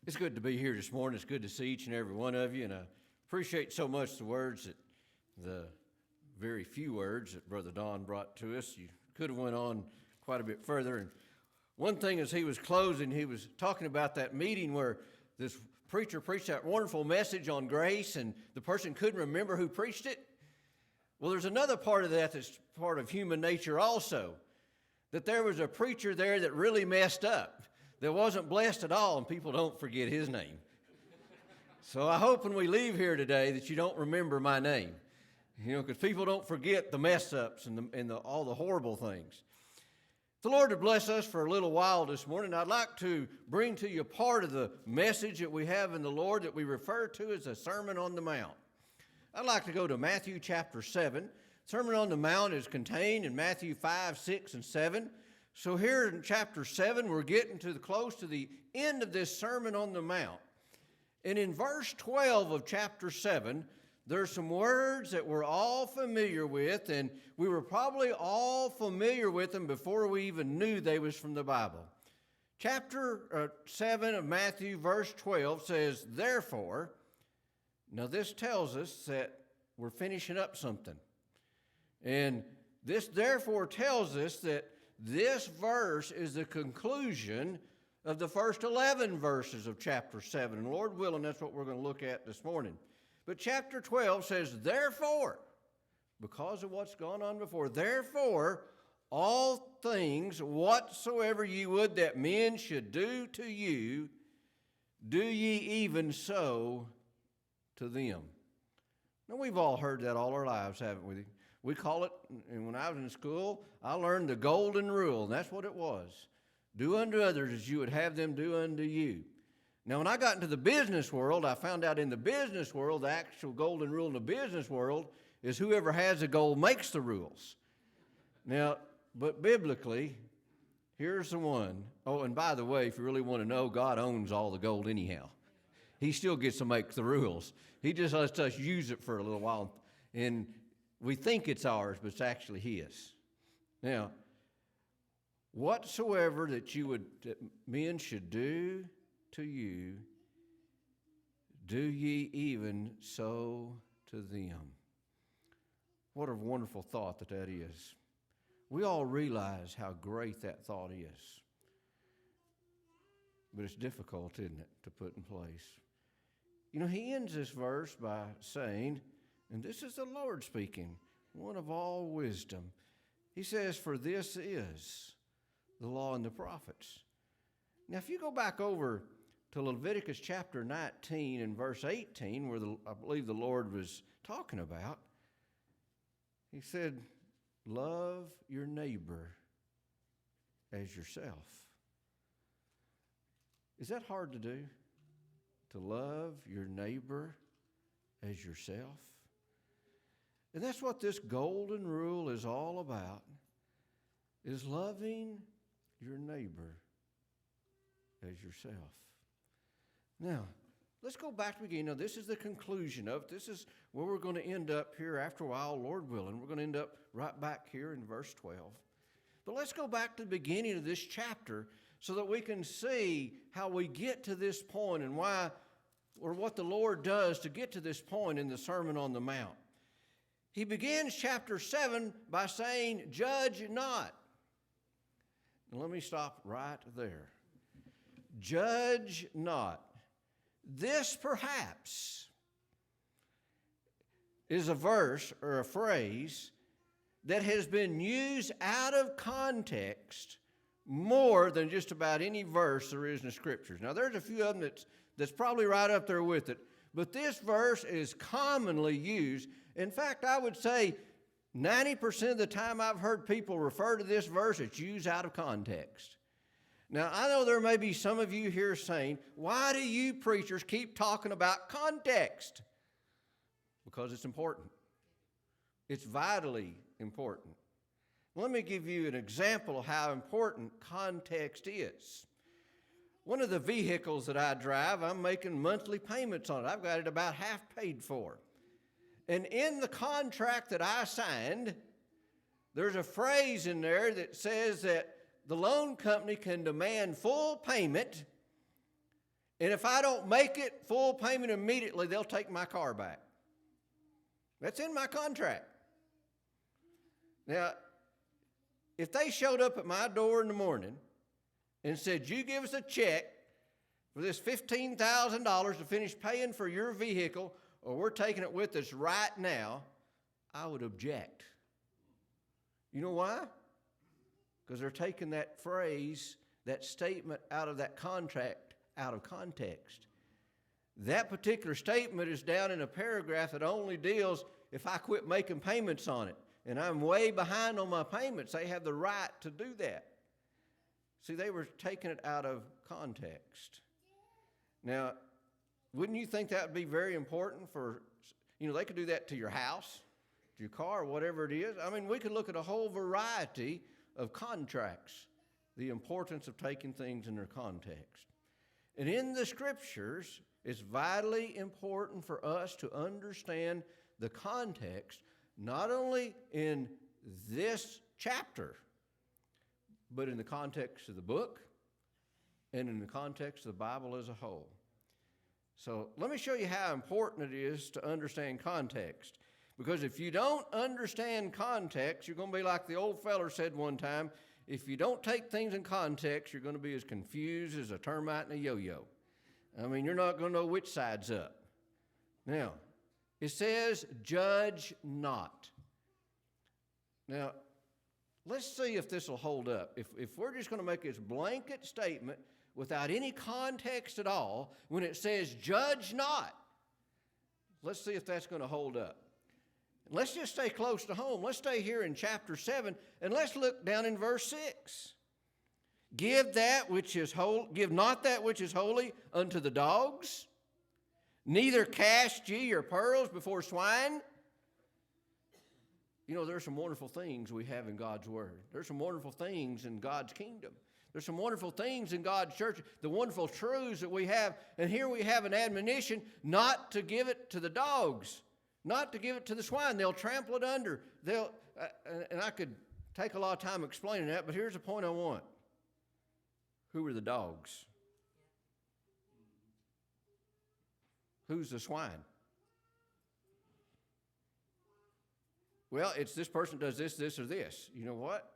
It's good to be here this morning. It's good to see each and every one of you, and I appreciate so much the very few words that Brother Don brought to us. You could have went on quite a bit further. And one thing as he was closing, he was talking about that meeting where this preacher preached that wonderful message on grace, and the person couldn't remember who preached it. Well, there's another part of that that's part of human nature also, that there was a preacher there that really messed up, that wasn't blessed at all, and people don't forget his name. So I hope when we leave here today that you don't remember my name, because people don't forget the mess-ups and all the horrible things. The Lord to bless us for a little while this morning. I'd like to bring to you part of the message that we have in the Lord that we refer to as a Sermon on the Mount. I'd like to go to Matthew chapter 7. Sermon on the Mount is contained in Matthew 5, 6, and 7. So here in chapter 7, we're getting close to the end of this Sermon on the Mount. And in verse 12 of chapter 7, there's some words that we're all familiar with, and we were probably all familiar with them before we even knew they was from the Bible. Chapter 7 of Matthew, verse 12 says, therefore. Now this tells us that we're finishing up something. And this therefore tells us that this verse is the conclusion of the first 11 verses of chapter 7. And Lord willing, that's what we're going to look at this morning. But chapter 12 says, therefore, because of what's gone on before, therefore, all things whatsoever ye would that men should do to you, do ye even so to them. Now, we've all heard that all our lives, haven't we? We call it, and when I was in school, I learned the golden rule, and that's what it was. Do unto others as you would have them do unto you. Now, when I got into the business world, I found out in the business world, the actual golden rule in the business world is whoever has the gold makes the rules. Now, but biblically, here's the one. Oh, and by the way, if you really want to know, God owns all the gold anyhow. He still gets to make the rules. He just lets us use it for a little while, and we think it's ours, but it's actually His. Now, whatsoever that men should do to you, do ye even so to them. What a wonderful thought that is. We all realize how great that thought is. But it's difficult, isn't it, to put in place. He ends this verse by saying, and this is the Lord speaking, one of all wisdom. He says, for this is the law and the prophets. Now, if you go back over to Leviticus chapter 19 and verse 18, where I believe the Lord was talking about, He said, love your neighbor as yourself. Is that hard to do? To love your neighbor as yourself? And that's what this golden rule is all about, is loving your neighbor as yourself. Now, let's go back to the beginning. Now, this is the conclusion of it. This is where we're going to end up here after a while, Lord willing. We're going to end up right back here in verse 12. But let's go back to the beginning of this chapter so that we can see how we get to this point and why, or what the Lord does to get to this point in the Sermon on the Mount. He begins chapter 7 by saying, judge not. And let me stop right there. Judge not. This perhaps is a verse or a phrase that has been used out of context more than just about any verse there is in the Scriptures. Now, there's a few of them that's probably right up there with it, but this verse is commonly used. In fact, I would say 90% of the time I've heard people refer to this verse, it's used out of context. Now, I know there may be some of you here saying, why do you preachers keep talking about context? Because it's important. It's vitally important. Let me give you an example of how important context is. One of the vehicles that I drive, I'm making monthly payments on it. I've got it about half paid for. And in the contract that I signed, there's a phrase in there that says that the loan company can demand full payment And if I don't make it full payment immediately, they'll take my car back. That's in my contract. Now, if they showed up at my door in the morning and said, you give us a check for this $15,000 to finish paying for your vehicle, or we're taking it with us right now, I would object. You know why? Because they're taking that phrase, that statement out of that contract, out of context. That particular statement is down in a paragraph that only deals if I quit making payments on it, and I'm way behind on my payments. They have the right to do that. See, they were taking it out of context. Now, wouldn't you think that would be very important for, they could do that to your house, to your car, whatever it is. I mean, we could look at a whole variety of contracts, the importance of taking things in their context. And in the Scriptures, it's vitally important for us to understand the context, not only in this chapter, but in the context of the book and in the context of the Bible as a whole. So let me show you how important it is to understand context. Because if you don't understand context, you're going to be like the old feller said one time, if you don't take things in context, you're going to be as confused as a termite in a yo-yo. I mean, you're not going to know which side's up. Now, it says, judge not. Now, let's see if this will hold up. If we're just going to make this blanket statement without any context at all, when it says judge not, let's see if that's going to hold up. Let's just stay close to home. Let's stay here in chapter 7, and let's look down in verse 6. Give not that which is holy unto the dogs, neither cast ye your pearls before swine. There's some wonderful things we have in God's Word. There's some wonderful things in God's kingdom. There's some wonderful things in God's church, the wonderful truths that we have. And here we have an admonition not to give it to the dogs, not to give it to the swine. They'll trample it under. And I could take a lot of time explaining that, but here's the point I want. Who are the dogs? Who's the swine? Well, it's this person does this, this, or this. You know what?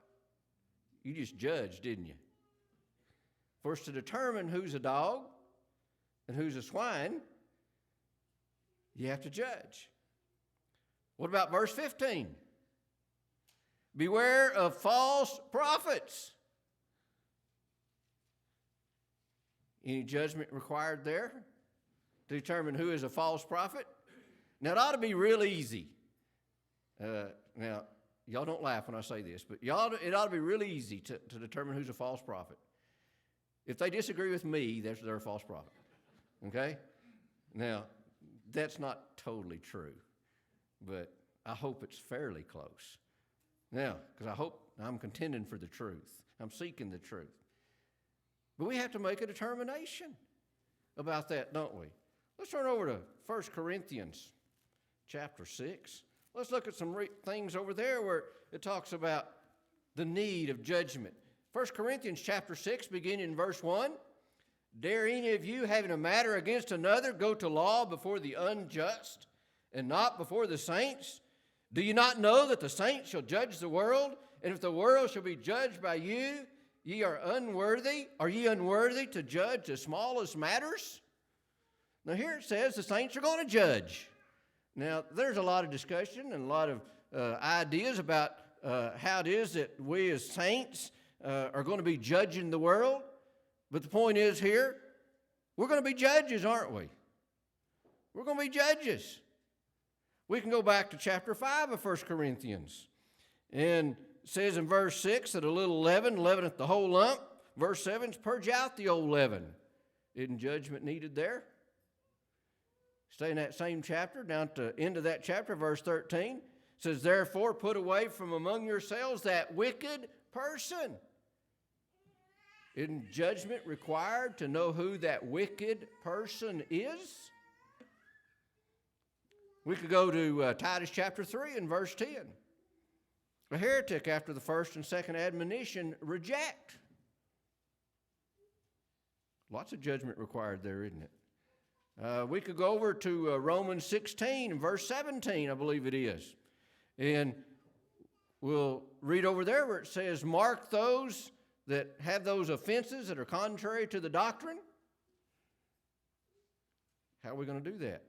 You just judged, didn't you? For us to determine who's a dog and who's a swine, you have to judge. What about verse 15? Beware of false prophets. Any judgment required there to determine who is a false prophet? Now, it ought to be real easy. Now, y'all don't laugh when I say this, but it ought to be really easy to determine who's a false prophet. If they disagree with me, they're a false prophet. Okay? Now, that's not totally true, but I hope it's fairly close. Now, because I hope I'm contending for the truth. I'm seeking the truth. But we have to make a determination about that, don't we? Let's turn over to 1 Corinthians chapter 6. Let's look at some things over there where it talks about the need of judgment. 1 Corinthians chapter 6, beginning in verse 1. Dare any of you, having a matter against another, go to law before the unjust and not before the saints? Do you not know that the saints shall judge the world? And if the world shall be judged by you, ye are unworthy. Are ye unworthy to judge the smallest matters? Now here it says the saints are going to judge. Now there's a lot of discussion and a lot of ideas about how it is that we as saints are going to be judging the world. But the point is here, we're going to be judges, aren't we? We're going to be judges. We can go back to chapter 5 of 1 Corinthians. And it says in verse 6 that a little leaven leaveneth the whole lump. Verse 7 is purge out the old leaven. Isn't judgment needed there? Stay in that same chapter, down to the end of that chapter, verse 13. It says, therefore put away from among yourselves that wicked person. Isn't judgment required to know who that wicked person is? We could go to Titus chapter 3 and verse 10. A heretic after the first and second admonition reject. Lots of judgment required there, isn't it? We could go over to Romans 16 and verse 17, I believe it is. And we'll read over there where it says, mark those that have those offenses that are contrary to the doctrine. How are we going to do that?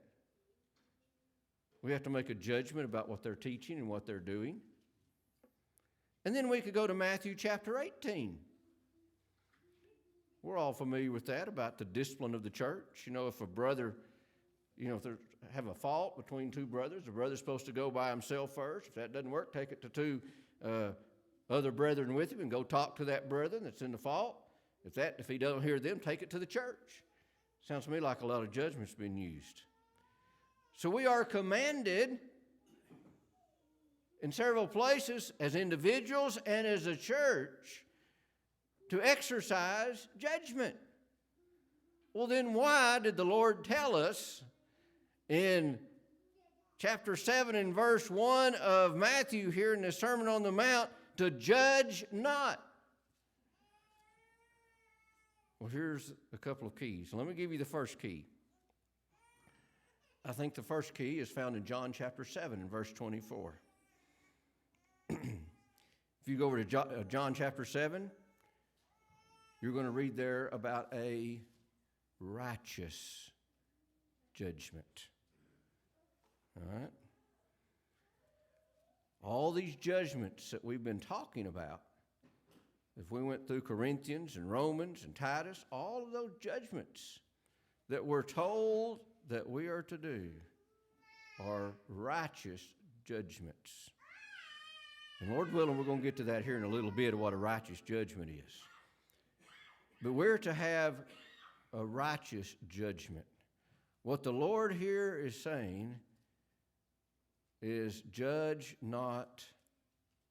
We have to make a judgment about what they're teaching and what they're doing. And then we could go to Matthew chapter 18. We're all familiar with that, about the discipline of the church. If a brother, if they have a fault between two brothers, the brother's supposed to go by himself first. If that doesn't work, take it to two other brethren with him and go talk to that brother that's in the fault. If he doesn't hear them, take it to the church. Sounds to me like a lot of judgment's been used. So we are commanded in several places as individuals and as a church to exercise judgment. Well, then why did the Lord tell us in chapter 7 and verse 1 of Matthew here in the Sermon on the Mount to judge not? Well, here's a couple of keys. Let me give you the first key. I think the first key is found in John chapter 7 and verse 24. If you go over to John chapter 7, you're going to read there about a righteous judgment. All right? All these judgments that we've been talking about, if we went through Corinthians and Romans and Titus, all of those judgments that we're told that we are to do are righteous judgments. And Lord willing, we're going to get to that here in a little bit of what a righteous judgment is. But we're to have a righteous judgment. What the Lord here is saying is judge not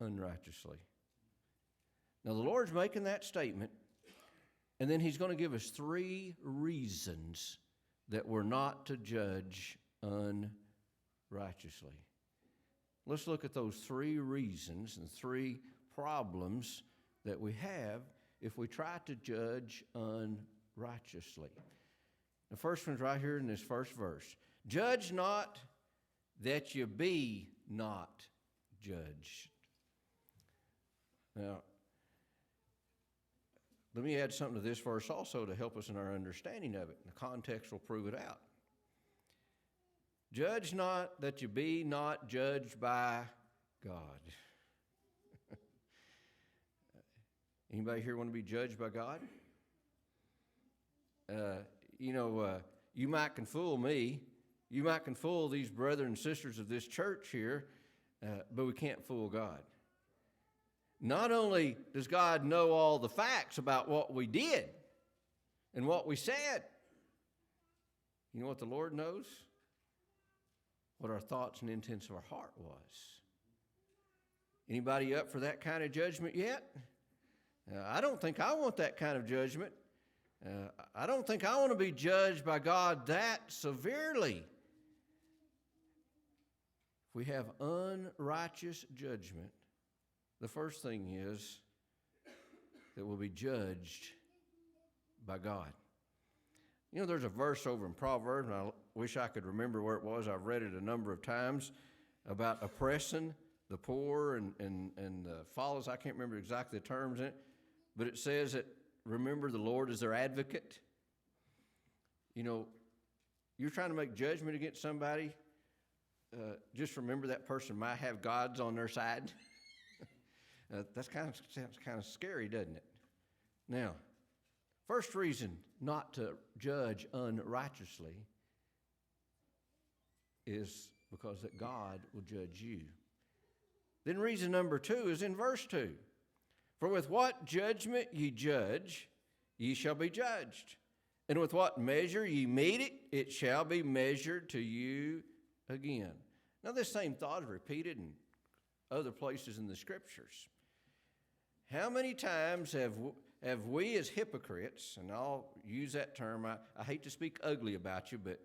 unrighteously. Now the Lord's making that statement, and then he's going to give us 3 reasons that we're not to judge unrighteously. Let's look at those 3 reasons and 3 problems that we have if we try to judge unrighteously. The first one's right here in this first verse. Judge not that you be not judged. Now, let me add something to this verse also to help us in our understanding of it. The context will prove it out. Judge not that you be not judged by God. Anybody here want to be judged by God? You might can fool me. You might can fool these brothers and sisters of this church here, but we can't fool God. Not only does God know all the facts about what we did and what we said, you know what the Lord knows? What our thoughts and intents of our heart was. Anybody up for that kind of judgment yet? I don't think I want that kind of judgment. I don't think I want to be judged by God that severely. If we have unrighteous judgment, the first thing is that we'll be judged by God. There's a verse over in Proverbs, and I wish I could remember where it was. I've read it a number of times about oppressing the poor and the followers. I can't remember exactly the terms in it, but it says that, remember, the Lord is their advocate. You're trying to make judgment against somebody, just remember that person might have God's on their side. That sounds kind of scary, doesn't it? Now, first reason not to judge unrighteously is because that God will judge you. Then reason number 2 is in verse 2. For with what judgment ye judge, ye shall be judged. And with what measure ye mete it, it shall be measured to you again. Now this same thought is repeated in other places in the Scriptures. How many times have we as hypocrites, and I'll use that term, I hate to speak ugly about you, but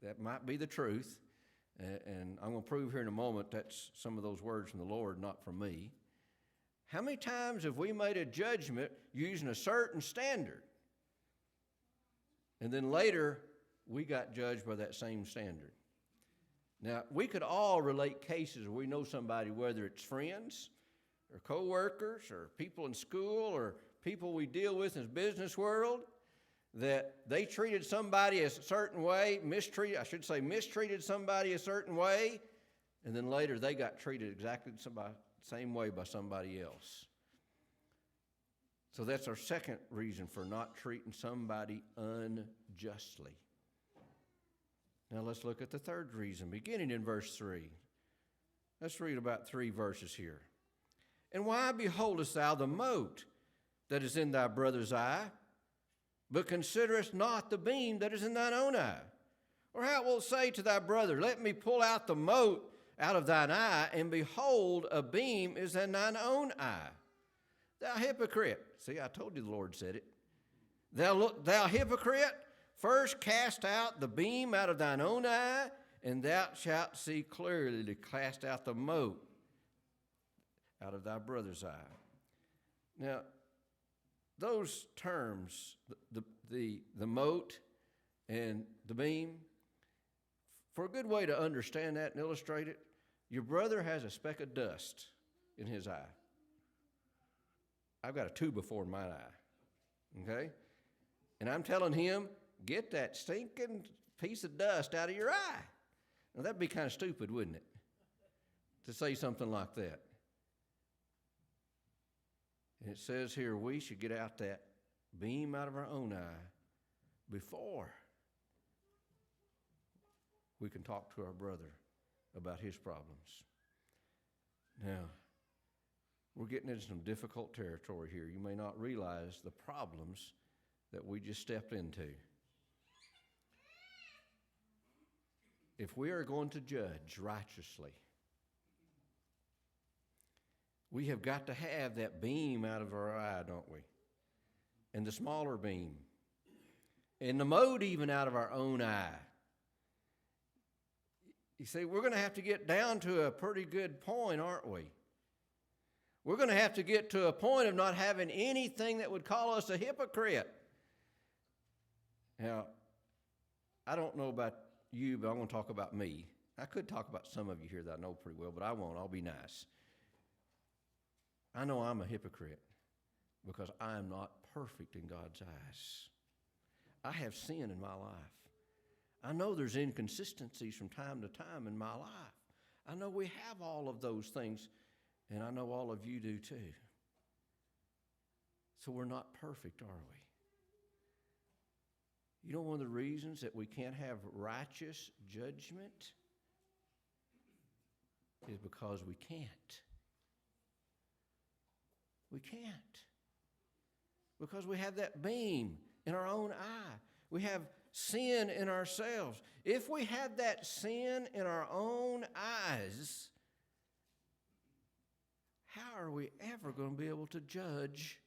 that might be the truth, and I'm going to prove here in a moment that's some of those words from the Lord, not from me. How many times have we made a judgment using a certain standard? And then later, we got judged by that same standard. Now, we could all relate cases where we know somebody, whether it's friends or coworkers or people in school or people we deal with in the business world, that they treated somebody a certain way, mistreated somebody a certain way, and then later they got treated exactly the same way by somebody else. So that's our second reason for not treating somebody unjustly. Now let's look at the third reason, beginning in verse 3. Let's read about 3 verses here. And why beholdest thou the mote that is in thy brother's eye, but considerest not the beam that is in thine own eye? Or how wilt say to thy brother, let me pull out the mote out of thine eye, and behold, a beam is in thine own eye? Thou hypocrite. See, I told you the Lord said it. Thou hypocrite, first cast out the beam out of thine own eye, and thou shalt see clearly to cast out the mote out of thy brother's eye. Now, those terms, the mote and the beam, for a good way to understand that and illustrate it, your brother has a speck of dust in his eye. I've got a 2-by-4 in my eye, okay? And I'm telling him, get that stinking piece of dust out of your eye. Now, that'd be kind of stupid, wouldn't it, to say something like that? And it says here, we should get out that beam out of our own eye before we can talk to our brother about his problems. Now, we're getting into some difficult territory here. You may not realize the problems that we just stepped into. If we are going to judge righteously, we have got to have that beam out of our eye, don't we? And the smaller beam. And the mote even out of our own eye. You see, we're going to have to get down to a pretty good point, aren't we? We're going to have to get to a point of not having anything that would call us a hypocrite. Now, I don't know about you, but I want to talk about me. I could talk about some of you here that I know pretty well, but I won't. I'll be nice. I know I'm a hypocrite because I am not perfect in God's eyes. I have sin in my life. I know there's inconsistencies from time to time in my life. I know we have all of those things, and I know all of you do too. So we're not perfect, are we? You know, one of the reasons that we can't have righteous judgment is because we can't. We can't. Because we have that beam in our own eye. We have sin in ourselves. If we had that sin in our own eyes, how are we ever going to be able to judge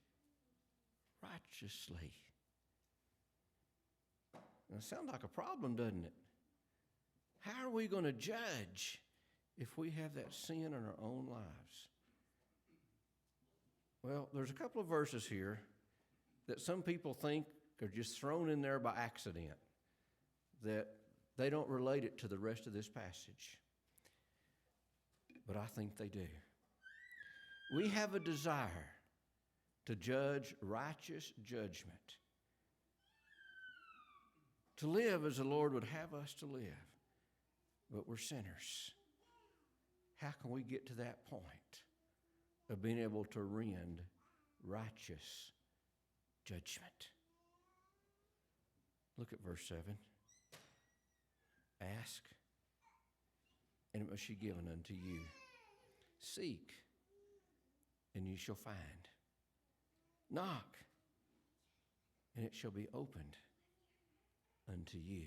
righteously? It sounds like a problem, doesn't it? How are we going to judge if we have that sin in our own lives? Well, there's a couple of verses here that some people think are just thrown in there by accident, that they don't relate it to the rest of this passage. But I think they do. We have a desire to judge righteous judgment, to live as the Lord would have us to live, but we're sinners. How can we get to that point of being able to rend righteous judgment? Look at verse 7. Ask, and it must be given unto you. Seek, and you shall find. Knock, and it shall be opened unto you.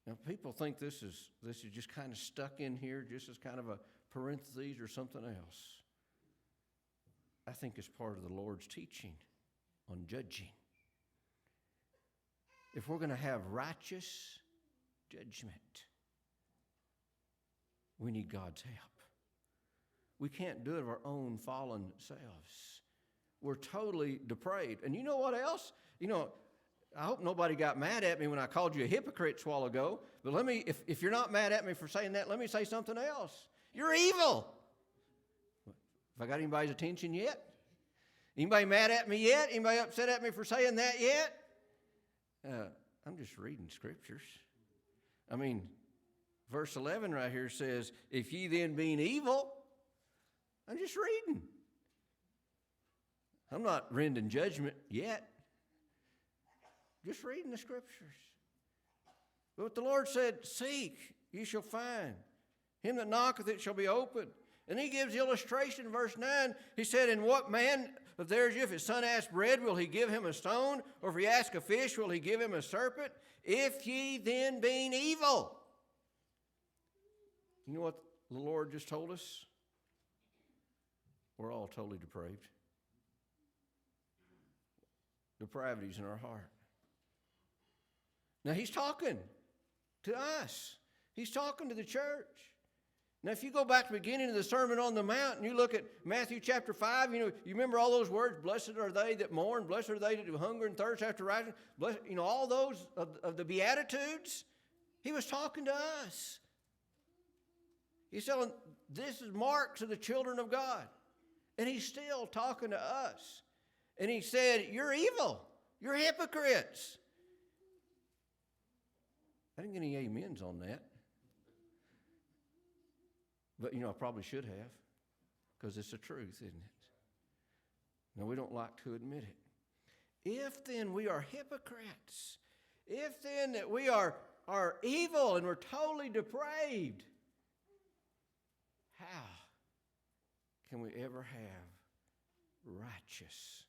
Now, people think this is just kind of stuck in here, just as kind of a parenthesis or something else. I think it's part of the Lord's teaching on judging. If we're going to have righteous judgment, we need God's help. We can't do it of our own fallen selves. We're totally depraved. And you know what else? You know, I hope nobody got mad at me when I called you a hypocrite a while ago. But if you're not mad at me for saying that, let me say something else. You're evil. Have I got anybody's attention yet? Anybody mad at me yet? Anybody upset at me for saying that yet? I'm just reading scriptures. I mean, verse 11 right here says, if ye then being evil, I'm just reading. I'm not rendering judgment yet. Just reading the scriptures. But the Lord said, seek, ye shall find. Him that knocketh, it shall be opened. And he gives the illustration in verse 9. He said, and what man of theirs, if his son ask bread, will he give him a stone? Or if he ask a fish, will he give him a serpent? If ye then being evil. You know what the Lord just told us? We're all totally depraved. Depravities in our heart. Now, he's talking to us. He's talking to the church. Now, if you go back to the beginning of the Sermon on the Mount and you look at Matthew chapter 5, you remember all those words, blessed are they that mourn, blessed are they that do hunger and thirst after righteousness, blessed, all those of the Beatitudes. He was talking to us. He's telling, this is marks of the children of God. And he's still talking to us. And he said, you're evil. You're hypocrites. I didn't get any amens on that. But, I probably should have, because it's the truth, isn't it? Now, we don't like to admit it. If then we are hypocrites, if then that we are evil and we're totally depraved, how can we ever have righteous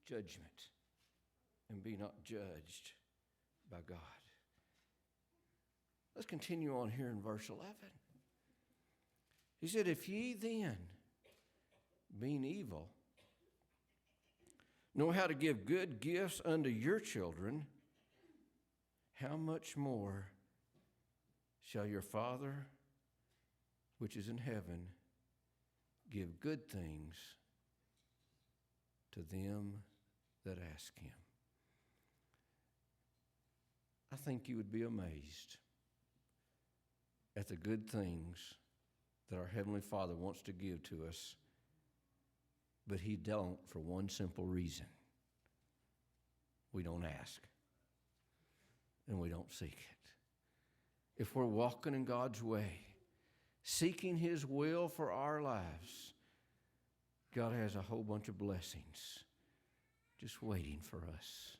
judgment and be not judged by God? Let's continue on here in verse 11. He said, if ye then, being evil, know how to give good gifts unto your children, how much more shall your Father, which is in heaven, give good things to them that ask him? I think you would be amazed at the good things that our Heavenly Father wants to give to us, but he don't for one simple reason. We don't ask, and we don't seek it. If we're walking in God's way, seeking his will for our lives, God has a whole bunch of blessings just waiting for us.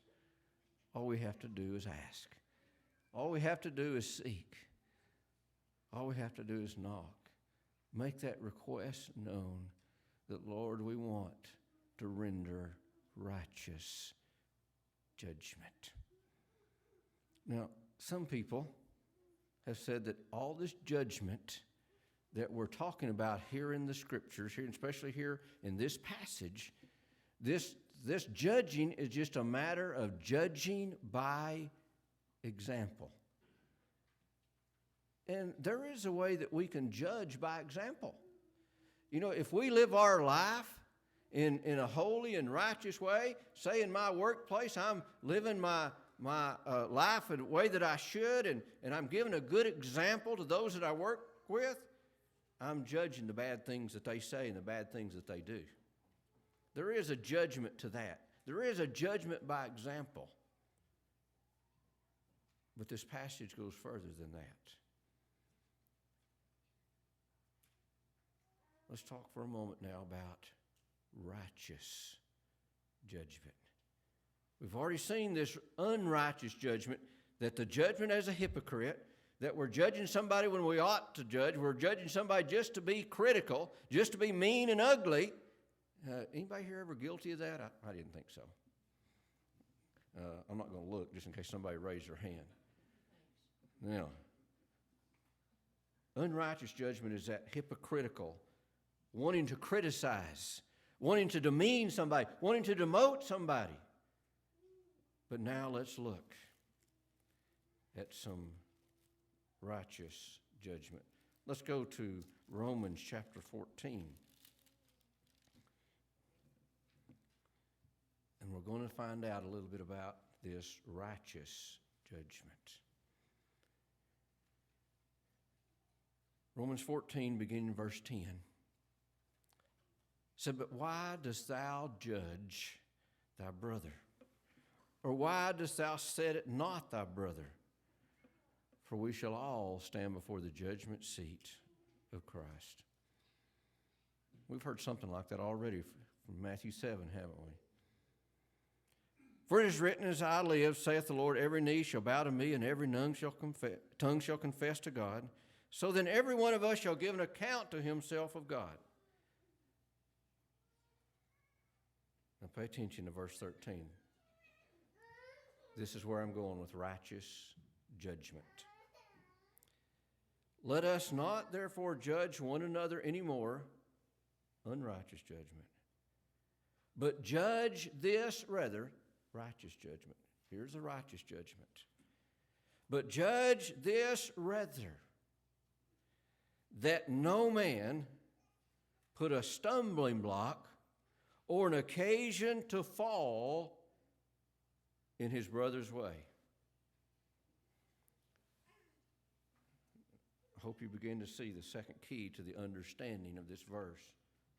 All we have to do is ask. All we have to do is seek. All we have to do is knock. Make that request known that, Lord, we want to render righteous judgment. Now, some people have said that all this judgment that we're talking about here in the scriptures, here, especially here in this passage, this judging is just a matter of judging by example. And there is a way that we can judge by example. If we live our life in a holy and righteous way, say in my workplace I'm living my life in a way that I should, and I'm giving a good example to those that I work with, I'm judging the bad things that they say and the bad things that they do. There is a judgment to that. There is a judgment by example. But this passage goes further than that. Let's talk for a moment now about righteous judgment. We've already seen this unrighteous judgment, that the judgment as a hypocrite, that we're judging somebody when we ought to judge. We're judging somebody just to be critical, just to be mean and ugly. Anybody here ever guilty of that? I didn't think so. I'm not going to look just in case somebody raised their hand. Now, unrighteous judgment is that hypocritical, wanting to criticize, wanting to demean somebody, wanting to demote somebody. But now let's look at some righteous judgment. Let's go to Romans chapter 14. And we're going to find out a little bit about this righteous judgment. Romans 14, beginning in verse 10, said, "But why dost thou judge thy brother? Or why dost thou set it not thy brother? For we shall all stand before the judgment seat of Christ." We've heard something like that already from Matthew 7, haven't we? "For it is written, as I live, saith the Lord, every knee shall bow to me, and every tongue shall confess to God. So then every one of us shall give an account to himself of God." Now pay attention to verse 13. This is where I'm going with righteous judgment. "Let us not therefore judge one another anymore," unrighteous judgment, "but judge this rather," righteous judgment. Here's the righteous judgment. "But judge this rather, that no man put a stumbling block or an occasion to fall in his brother's way." I hope you begin to see the second key to the understanding of this verse,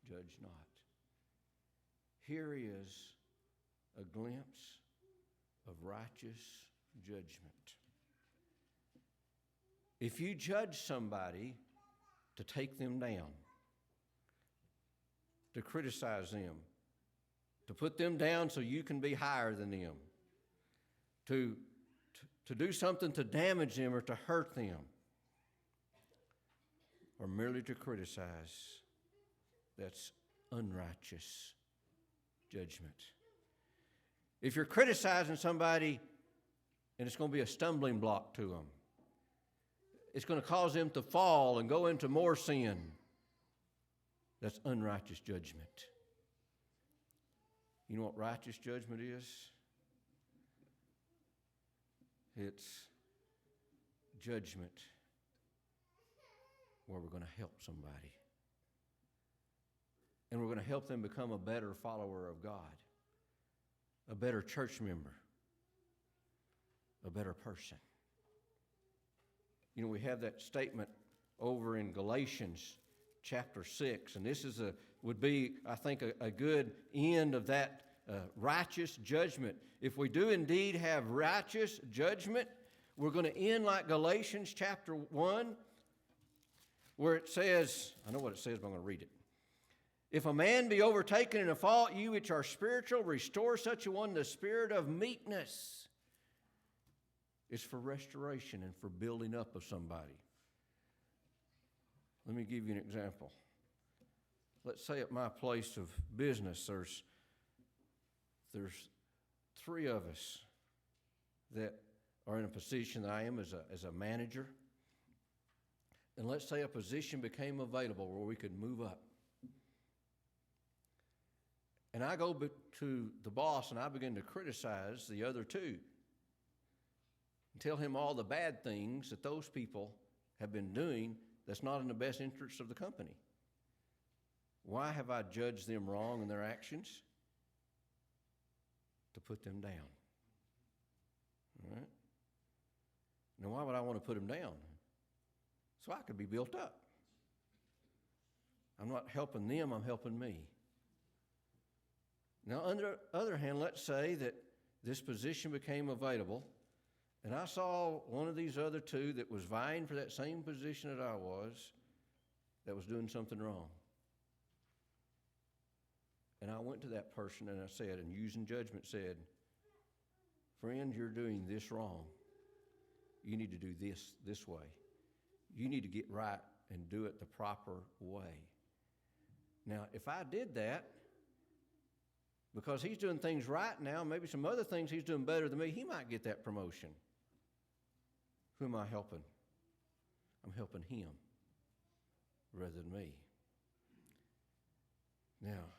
judge not. Here is a glimpse of righteous judgment. If you judge somebody to take them down, to criticize them, to put them down so you can be higher than them, to do something to damage them or to hurt them, or merely to criticize, that's unrighteous judgment. If you're criticizing somebody and it's going to be a stumbling block to them, it's going to cause them to fall and go into more sin, that's unrighteous judgment. You know what righteous judgment is? It's judgment where we're going to help somebody. And we're going to help them become a better follower of God, a better church member, a better person. You know, we have that statement over in Galatians chapter 6, and this would be, I think, a good end of that righteous judgment. If we do indeed have righteous judgment, we're going to end like Galatians chapter 1, where it says, I know what it says, but I'm going to read it. "If a man be overtaken in a fault, you which are spiritual, restore such a one in the spirit of meekness." It's for restoration and for building up of somebody. Let me give you an example. Let's say at my place of business, there's three of us that are in a position that I am as a manager. And let's say a position became available where we could move up. And I go to the boss and I begin to criticize the other two and tell him all the bad things that those people have been doing that's not in the best interest of the company. Why have I judged them wrong in their actions? To put them down. All right? Now, why would I want to put them down? So I could be built up. I'm not helping them, I'm helping me. Now, on the other hand, let's say that this position became available, and I saw one of these other two that was vying for that same position that I was, that was doing something wrong. And I went to that person and I said, and using judgment said, "Friend, you're doing this wrong. You need to do this way. You need to get right and do it the proper way." Now, if I did that, because he's doing things right now, maybe some other things he's doing better than me, he might get that promotion. Who am I helping? I'm helping him rather than me. Now,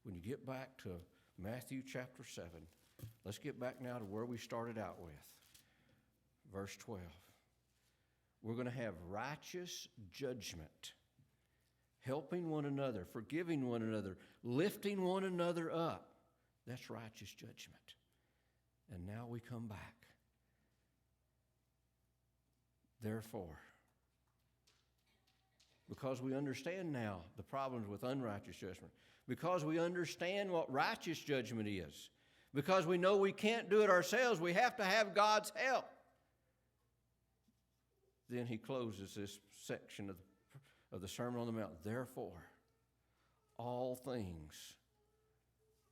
when you get back to Matthew chapter 7, let's get back now to where we started out with. Verse 12. We're going to have righteous judgment, helping one another, forgiving one another, lifting one another up. That's righteous judgment. And now we come back. Therefore, because we understand now the problems with unrighteous judgment, because we understand what righteous judgment is, because we know we can't do it ourselves, we have to have God's help. Then he closes this section of the Sermon on the Mount. Therefore, all things,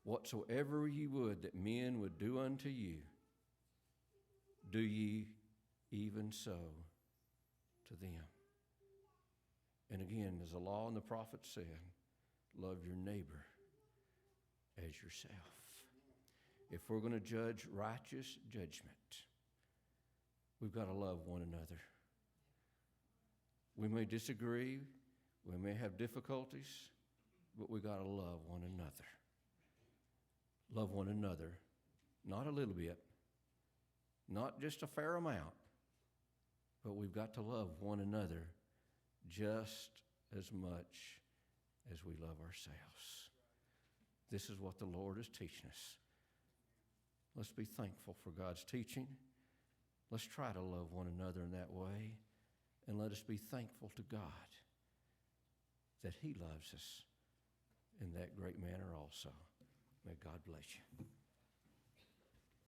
whatsoever ye would that men would do unto you, do ye even so to them. And again, as the law and the prophets said, love your neighbor as yourself. If we're going to judge righteous judgment, we've got to love one another. We may disagree, we may have difficulties, but we've got to love one another. Love one another, not a little bit, not just a fair amount, but we've got to love one another just as much as we love ourselves. This is what the Lord is teaching us. Let's be thankful for God's teaching. Let's try to love one another in that way. And let us be thankful to God that He loves us in that great manner also. May God bless you.